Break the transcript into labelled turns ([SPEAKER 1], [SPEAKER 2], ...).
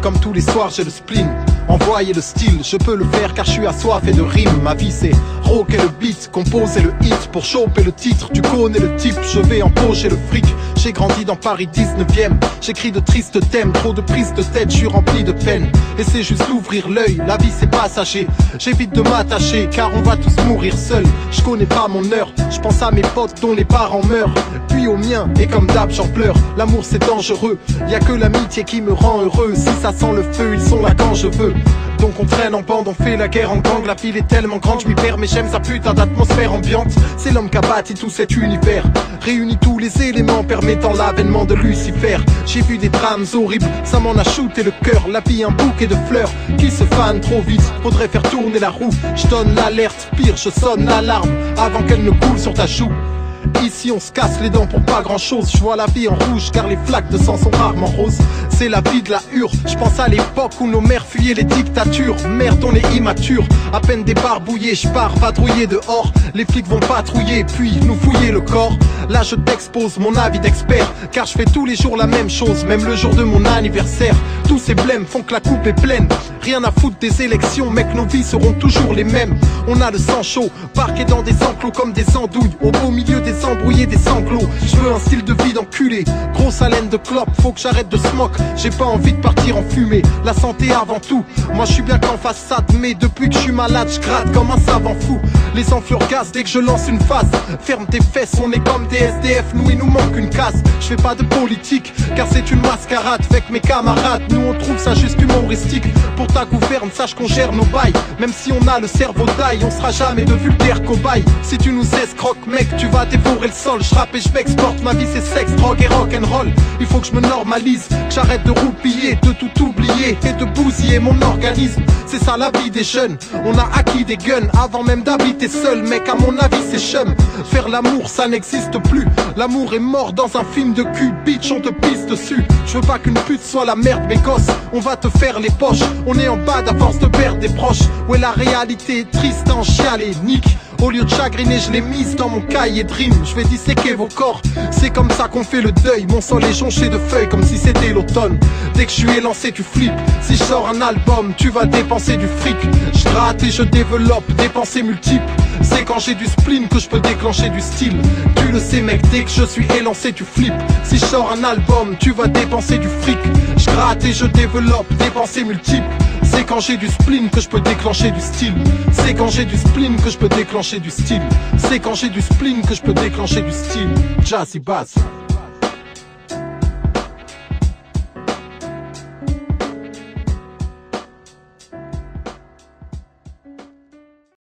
[SPEAKER 1] Comme tous les soirs j'ai le spleen, envoyer le style, je peux le faire car je suis assoiffé de rimes. Ma vie c'est rock et le beat, composer le hit pour choper le titre. Tu connais le type, je vais empocher le fric. J'ai grandi dans Paris 19e, j'écris de tristes thèmes, trop de prises de tête, je suis rempli de peine. Et c'est juste d'ouvrir l'œil, la vie c'est passager. J'évite de m'attacher car on va tous mourir seuls. Je connais pas mon heure, je pense à mes potes dont les parents meurent, puis aux miens, et comme d'hab j'en pleure. L'amour c'est dangereux, y a que l'amitié qui me rend heureux. Si ça sent le feu, ils sont là quand je veux. Donc on traîne en bande, on fait la guerre en gang. La ville est tellement grande, je m'y perds mais j'aime sa putain d'atmosphère ambiante. C'est l'homme qui a bâti tout cet univers, réunit tous les éléments permettant l'avènement de Lucifer. J'ai vu des drames horribles, ça m'en a shooté le cœur. La vie un bouquet de fleurs qui se fanent trop vite, faudrait faire tourner la roue. Je donne l'alerte, pire je sonne l'alarme avant qu'elle ne coule sur ta joue. Ici on se casse les dents pour pas grand chose. Je vois la vie en rouge car les flaques de sang sont rarement roses. C'est la vie de la hure, je pense à l'époque où nos mères fuyaient les dictatures. Merde on est immature, à peine débarbouillé, je pars vadrouiller dehors. Les flics vont patrouiller puis nous fouiller le corps. Là je t'expose mon avis d'expert, car je fais tous les jours la même chose, même le jour de mon anniversaire. Tous ces blèmes font que la coupe est pleine, rien à foutre des élections, mec nos vies seront toujours les mêmes. On a le sang chaud, parqué dans des enclos comme des andouilles, au beau milieu des embrouillés, des sanglots. Je veux un style de vie d'enculé, grosse haleine de clope, faut que j'arrête de smoke. J'ai pas envie de partir en fumée, la santé avant tout. Moi je suis bien qu'en façade, mais depuis que je suis malade, je gratte comme un savant fou. Les enflures gaz dès que je lance une phase. Ferme tes fesses, on est comme des SDF, nous il nous manque une case. Je fais pas de politique, car c'est une mascarade. Avec mes camarades, nous on trouve ça juste humoristique. Pour ta gouverne, sache qu'on gère nos bails. Même si on a le cerveau d'ail, on sera jamais de vulgaires cobayes. Si tu nous escroques mec, tu vas dévorer le sol. Je rappe et je m'exporte, ma vie c'est sexe, drogue et rock'n'roll. Il faut que je me normalise, que j'arrête de roupiller, de tout oublier et de bousiller mon organisme. C'est ça la vie des jeunes, on a acquis des guns avant même d'habiter seul. Mec à mon avis c'est chum, faire l'amour ça n'existe plus. L'amour est mort dans un film de cul, bitch on te pisse dessus. Je veux pas qu'une pute soit la merde mes gosses, on va te faire les poches. On est en bas à force de perdre des proches. Ouais la réalité est triste en chialer, nique. Au lieu de chagriner, je l'ai mise dans mon cahier de rime. Je vais disséquer vos corps, c'est comme ça qu'on fait le deuil. Mon sol est jonché de feuilles comme si c'était l'automne. Dès que je suis élancé, tu flippes. Si je sors un album, tu vas dépenser du fric. Je gratte et je développe des pensées multiples. C'est quand j'ai du spleen que je peux déclencher du style. Tu le sais mec, dès que je suis élancé, tu flippes. Si je sors un album, tu vas dépenser du fric. Je gratte et je développe des pensées multiples. C'est quand j'ai du spleen que je peux déclencher du style. C'est quand j'ai du spleen que je peux déclencher du style. C'est quand j'ai du spleen que je peux déclencher du style. Jazzy Bass.